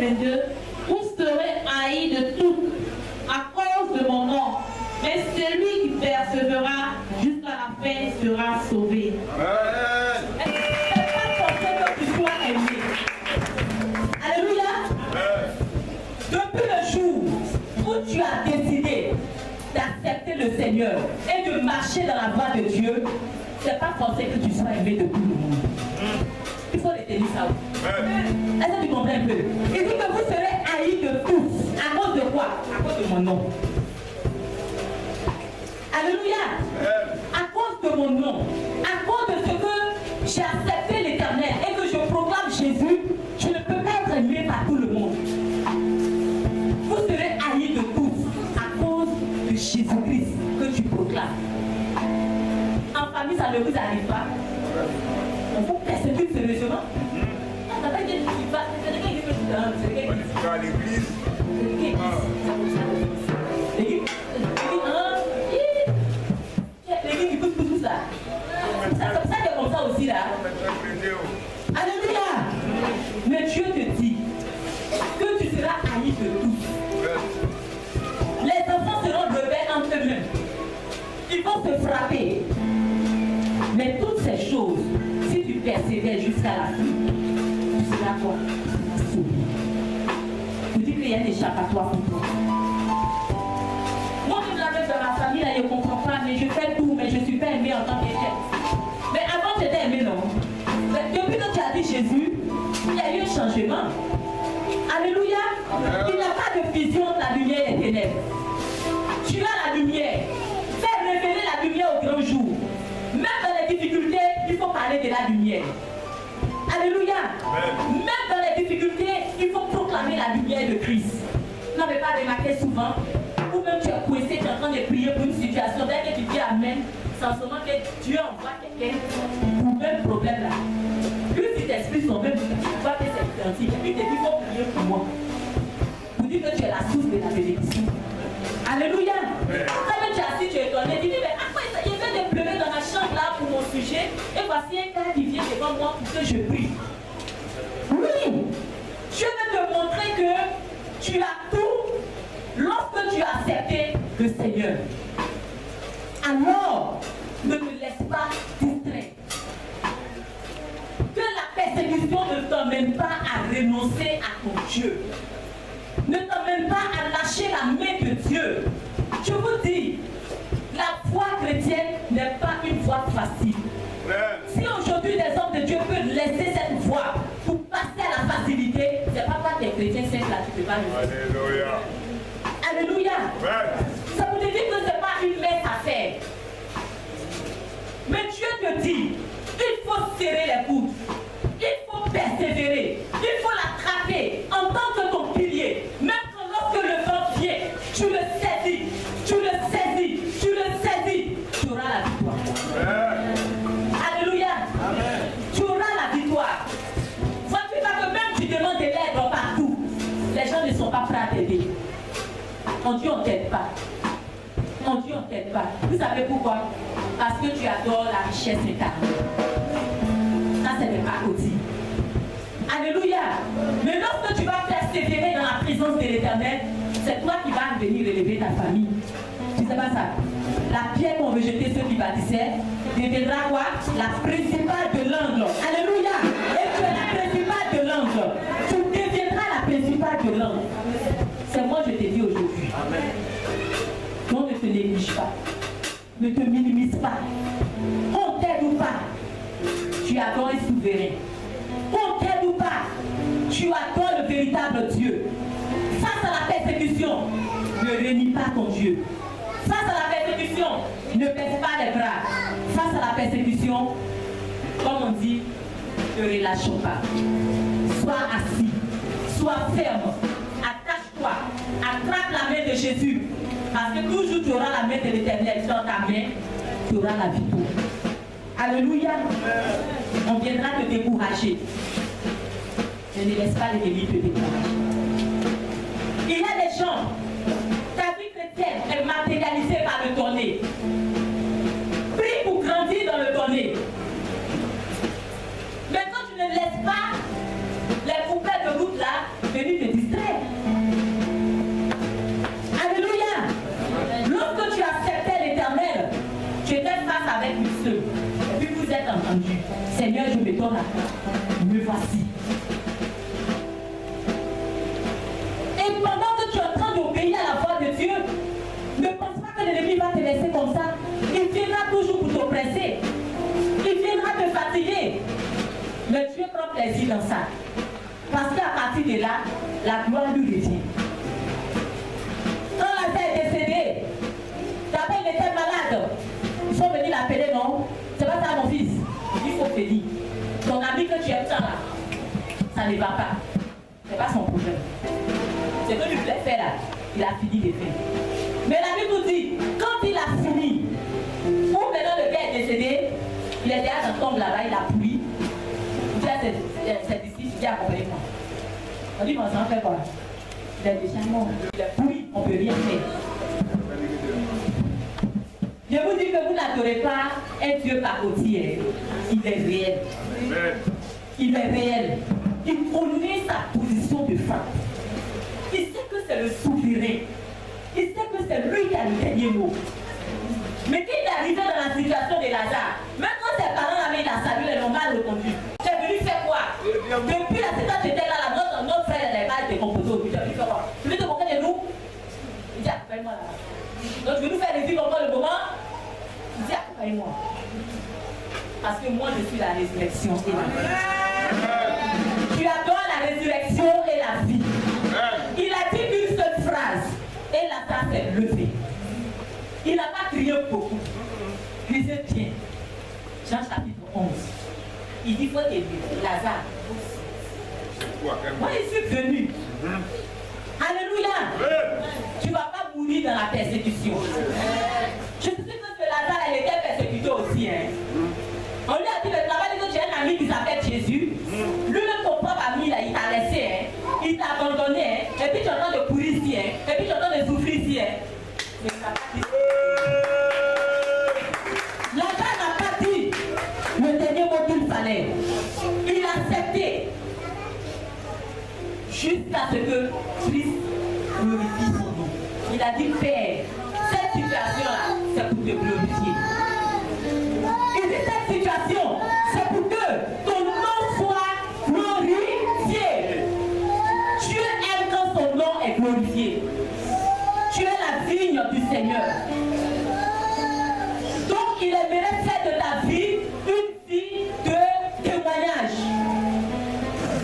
22, vous serez haïs de tous à cause de mon nom, mais celui qui persévérera jusqu'à la fin sera sauvé. C'est pas forcé que tu sois aimé. Alléluia. Depuis le jour où tu as décidé d'accepter le Seigneur et de marcher dans la voie de Dieu, c'est pas forcé que tu sois aimé de tout le monde. Il faut retenir ça. Est-ce que tu comprends un peu? Il dit que vous serez haïs de tous. À cause de quoi? À cause de mon nom. Alléluia. À cause de mon nom. À cause de ce que j'ai accepté l'Éternel et que je proclame Jésus, je ne peux pas être aimé par tout le monde. Vous serez haïs de tous à cause de Jésus-Christ que tu proclames. En famille, ça ne vous arrive pas. On vous persécute sérieusement. Ça va dire que tu vas. C'est quelqu'un qui fait tout à l'heure. À l'église. L'église qui pousse tout ça. Ça c'est comme ça aussi là. Alléluia. Mais Dieu te dit que tu seras haï de tous. Les enfants seront rebelles entre eux-mêmes. Ils vont se frapper. Mais toutes ces choses, si tu persévères jusqu'à la fin, tu seras quoi? Sauvé. Je dis qu'il y a des échappatoire pour toi. Moi, je l'avais dans ma famille, là, je ne comprends pas, mais je fais tout, mais je ne suis pas aimée en tant qu'éternel. Mais avant, j'étais aimée, non? Mais depuis que tu as dit Jésus, il y a eu un changement. Alléluia. Il n'y a pas de vision de la lumière et des ténèbres. Tu as la lumière. Fais révéler la lumière au grand jour. Même dans les difficultés, il faut parler de la lumière. Alléluia. Même dans les difficultés, il faut proclamer la lumière de Christ. Vous n'avez pas remarqué souvent, ou même tu es coincé, tu es en train de prier pour une situation, dès que tu dis Amen, sans seulement que Dieu envoie quelqu'un pour le même problème là. Lui, si t'expliques son même, tu vois que c'est identique. Et puis il te dit, il faut prier pour moi. Pour dire que tu es la source de la bénédiction. Alléluia. Quand même tu es assis, tu es étonné, tu dis, mais après, il vient de pleurer dans la chambre là pour mon sujet, et voici un gars qui vient devant moi pour que je prie. Oui, je vais te montrer que tu as tout lorsque tu as accepté le Seigneur. Alors, ne te laisse pas distraire. Que la persécution ne t'emmène pas à renoncer à ton Dieu. Ne t'emmène pas à lâcher la main de Dieu. Je vous dis, la foi chrétienne n'est pas une voie facile. Si aujourd'hui les hommes de Dieu peuvent laisser cette voie pour passer à la facilité, c'est pas parce que les chrétiens simples là, tu peux pas le faire. Alléluia. Alléluia. Ça vous dit que ce n'est pas une mince affaire. Mais Dieu te dit, il faut serrer les coudes. Il faut persévérer. Il faut l'attraper en tant que ton pilier. Même quand lorsque le vent vient, tu le saisis. Tu le saisis. Tu le saisis. Tu auras la victoire. Alléluia. Amen. Tu auras la victoire. Vois-tu pas que même tu demandes de l'aide partout, les gens ne sont pas prêts à t'aider. On dit on ne t'aide pas. On dit on ne t'aide pas. Vous savez pourquoi? Parce que tu adores la richesse éternelle. Ça, c'est le pacotille. Alléluia. Mais lorsque tu vas persévérer dans la présence de l'Éternel, c'est toi qui vas venir élever ta famille. Tu sais pas ça? La pierre qu'ont rejeté ceux qui bâtissaient deviendra quoi? La principale de l'angle. Alléluia. Et tu es la principale de l'angle. Tu deviendras la principale de l'angle. C'est moi je te dis aujourd'hui. Non, ne te néglige pas. Ne te minimise pas. On t'aide ou pas, tu adores un souverain. On t'aide ou pas, tu adores le véritable Dieu. Face à la persécution, ne renie pas ton Dieu. Face à la persécution, ne baisse pas les bras. Face à la persécution, comme on dit, ne relâche pas. Sois assis, sois ferme, attache-toi, attrape la main de Jésus. Parce que toujours tu auras la main de l'Éternel dans ta main, tu auras la victoire. Alléluia. On viendra te décourager. Ne laisse pas l'ennemi te décourager. Il y a des gens, ta vie chrétienne est matérialisée par le donner. Prie pour grandir dans le donner. Mais quand tu ne laisses pas les poupées de route là venir te laisser comme ça. Il viendra toujours pour t'oppresser. Il viendra te fatiguer. Mais Dieu prend plaisir dans ça. Parce qu'à partir de là, la gloire lui revient. Quand Lazare est décédé, d'abord il était malade. Ils sont venus l'appeler, non? C'est pas ça mon fils. Il faut venir. Ton ami que tu aimes ça là, ça ne va pas. C'est pas son problème. Ce que lui voulait faire là, il a fini de faire. Mais la Bible nous dit, quand il a fini, où maintenant le gars est décédé, il était à son tombe là-bas, il a pris. Il dit à ses disciples, il dit accompagnez-moi. On dit, mon sang fait quoi? Il est déjà mort. Il est pourri, on ne peut rien faire. Je vous dis que vous n'adorez pas un Dieu pacotier. Il est réel. Il est réel. Il connaît sa position de frappe. Il sait que c'est le souverain. Il sait que c'est lui qui a le dernier mot. Mais quand il est arrivé dans la situation de Lazare, même quand ses parents l'avaient salué, ils l'ont mal répondu. Tu es venu faire quoi? Depuis la séquence j'étais là, notre frère n'avait pas été composé. Tu es venu faire quoi? Tu veux te moquer de nous? Il dit accompagne-moi là. Donc tu veux nous faire revivre encore le moment? Il dit accompagne-moi. Parce que moi je suis la résurrection et la vie. Tu adores la résurrection et la vie. Il a dit une seule phrase et Lazare s'est levé. Il n'a pas crié beaucoup. Lisez bien. Jean chapitre 11. Il dit faut aider Lazare. Moi je suis venu. Alléluia. Tu ne vas pas mourir dans la persécution. Je sais que Lazare elle était persécuté aussi. On lui a dit le travail que tu as un ami qui s'appelle Jésus. Lui-même ton propre ami là, il t'a laissé. Il t'a abandonné. Et puis tu es en train de courir ici. Et puis tu es en train de souffrir ici. Mais il n'a pas dit. Lazare n'a pas dit le dernier mot qu'il fallait. Il a accepté. Jusqu'à ce que Christ glorifie son nom. Il a dit Père, cette situation-là, c'est pour te glorifier. Et cette situation, c'est pour que ton nom soit glorifié. Dieu aime quand son nom est glorifié. Tu es la vigne du Seigneur. Donc il aimerait faire de ta vie une vie de témoignage.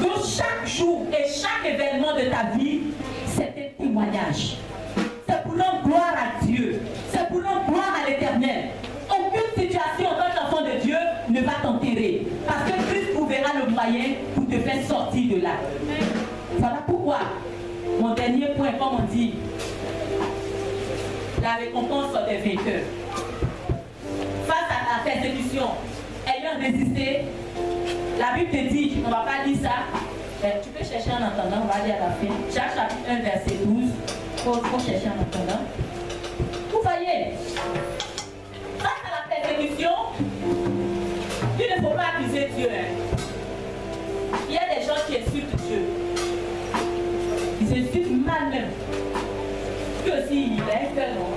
Donc chaque jour et chaque événement de ta vie, c'est un témoignage. C'est pour rendre gloire à Dieu. C'est pour rendre gloire à l'Éternel. Aucune situation en tant qu'enfant de Dieu ne va t'enterrer. Parce que Christ trouvera le moyen pour te faire sortir de là. Voilà pourquoi mon dernier point, comme on dit, la récompense des vainqueurs. Face à la persécution, ayant résisté, la Bible te dit, on ne va pas dire ça, tu peux chercher en entendant, on va dire à la fin. Jacques chapitre 1, verset 12, il faut chercher en entendant. Vous voyez, face à la persécution, il ne faut pas accuser Dieu. Il y a des gens qui insultent Dieu. Ils insultent mal même. Lui aussi, il a un cœur non.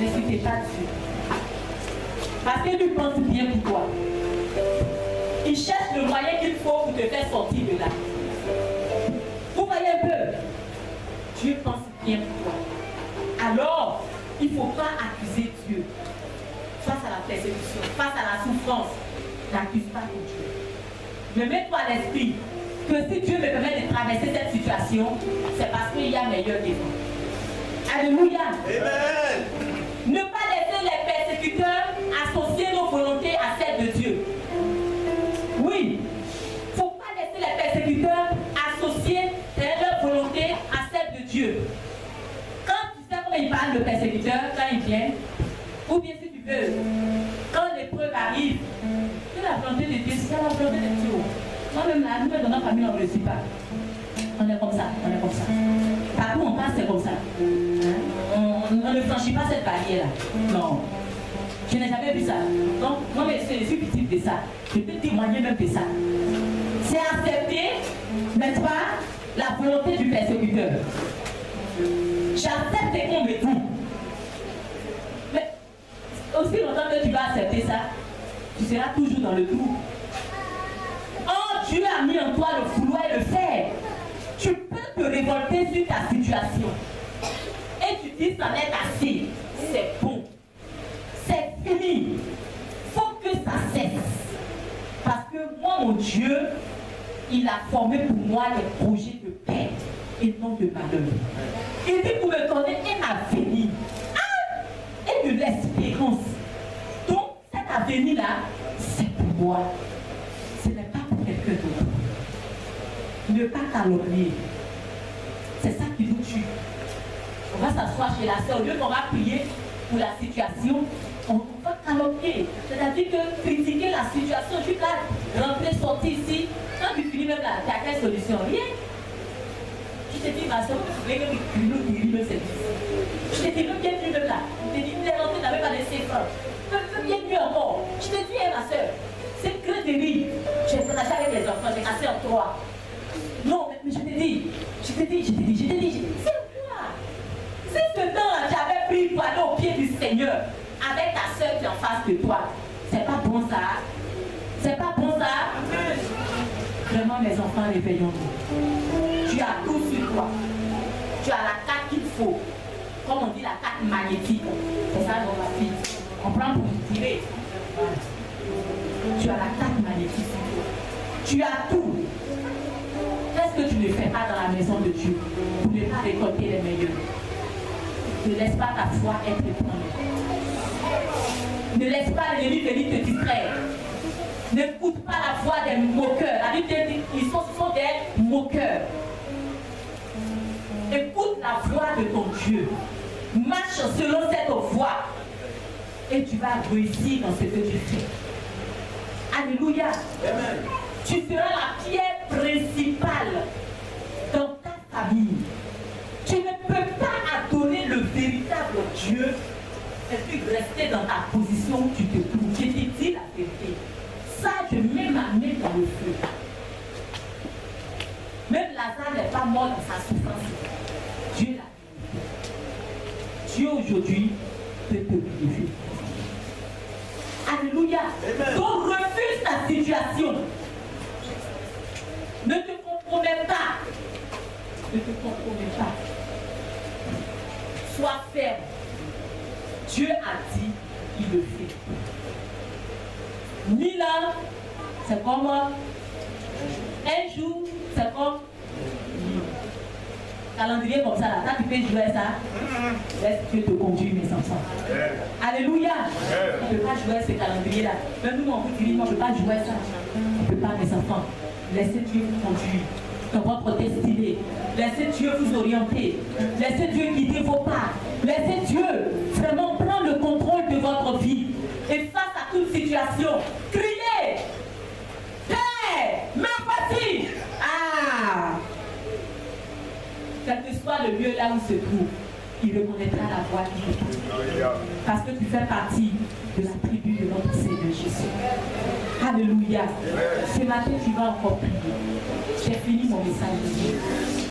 N'insultez pas Dieu. Parce qu'il lui pense bien pour toi. Il cherche le moyen qu'il faut pour te faire sortir de là. Vous voyez un peu? Dieu pense bien pour toi. Alors, il ne faut pas accuser Dieu. Face à la persécution, face à la souffrance, n'accuse pas Dieu. Mais mets-toi à l'esprit que si Dieu me permet de traverser cette situation, c'est parce qu'il y a meilleur devant. Alléluia. Amen. Ne pas laisser les persécuteurs associer nos volontés à celles de Dieu. Oui. Il ne faut pas laisser les persécuteurs associer leur volonté à celle de Dieu. Quand tu sais comment il parle, le persécuteur, quand il vient, ou bien si tu veux, quand l'épreuve arrive, c'est la volonté de Dieu, c'est la volonté de Dieu. Moi-même, là, nous, dans notre famille, on ne réussit pas. On est comme ça, on est comme ça. Partout on passe, c'est comme ça. On ne franchit pas cette barrière-là. Non. Je n'ai jamais vu ça. Donc, moi, je suis victime de ça. Je peux témoigner même de ça. C'est accepter, n'est-ce pas, la volonté du persécuteur. J'accepte ce qu'on me dit. Mais aussi longtemps que tu vas accepter ça, tu seras toujours dans le trou. Oh, Dieu a mis en toi le vouloir et le faire. Tu peux te révolter sur ta situation. Et tu dis, ça m'est assez. C'est bon. Seigneur mon Dieu, il a formé pour moi des projets de paix et non de malheur. Il dit pour me donner un avenir et de l'espérance. Donc cet avenir-là, c'est pour moi. Ce n'est pas pour quelqu'un d'autre. Ne pas calomnier. C'est ça qui nous tue. On va s'asseoir chez la sœur, au lieu qu'on va prier pour la situation, on va calomnier. C'est-à-dire que critiquer la situation, tu vas rentrer, sortir ici, quand tu finis même là, tu as quelle solution? Rien. Je te dis, ma soeur, vous pouvez nous guérir le service. Je te dis, même bien mieux même là. Je te dis, tu es rentré, tu n'avais pas laissé francs. Même bien mieux encore. Je te dis, ma soeur, c'est que des riz. J'ai partagé avec les enfants, j'ai cassé en 3. Non, mais je te dis, c'est quoi? Si ce temps-là, j'avais pris pour aller au pied du Seigneur avec ta soeur qui est en face de toi, c'est pas bon ça? C'est pas bon ça? Vraiment, mes enfants, réveillons-nous. Tu as tout sur toi. Tu as la carte qu'il faut. Comme on dit, la carte magnétique. C'est ça dans la vie. On prend pour tirer. Tu as la carte magnétique sur toi. Tu as tout. Qu'est-ce que tu ne fais pas dans la maison de Dieu pour ne pas récolter les meilleurs? Ne laisse pas ta foi être ébranlée. Ne laisse pas l'ennemi venir te distraire. N'écoute pas la voix des moqueurs. La Bible dit ce sont des moqueurs. Écoute la voix de ton Dieu. Marche selon cette voix. Et tu vas réussir dans ce que tu fais. Alléluia. Amen. Tu seras la pierre principale dans ta famille. Tu ne peux pas adonner le véritable Dieu et puis rester dans ta position où tu te trouves. Je te dis la vérité. Ça, je mets ma main dans le feu. Même Lazare n'est pas mort dans sa souffrance. Dieu l'a glorifié. Dieu aujourd'hui peut te glorifier. Alléluia. Amen. Donc refuse ta situation. Ne te compromets pas. Ne te compromets pas. Sois ferme. Dieu a dit, il le fait. 1000 ans, c'est comme un jour, c'est comme calendrier comme ça là. Quand tu peux jouer ça, laisse Dieu te conduire, mes enfants. Alléluia. On ne peut pas jouer ce calendrier là. Même nous, on vous dit, on ne peut pas jouer ça. On ne peut pas, mes enfants. Laissez Dieu vous conduire dans votre destinée. Laissez Dieu vous orienter. Laissez Dieu guider vos pas. Laissez Dieu vraiment prendre le contrôle de votre vie. Et face à toute situation, criez. Père, ma voici. Quel que soit le lieu là où se trouve, il reconnaîtra la voix qui te parle. Parce que tu fais partie de la tribu de notre Seigneur Jésus. Alléluia. Ce matin, tu vas encore prier. J'ai fini mon message.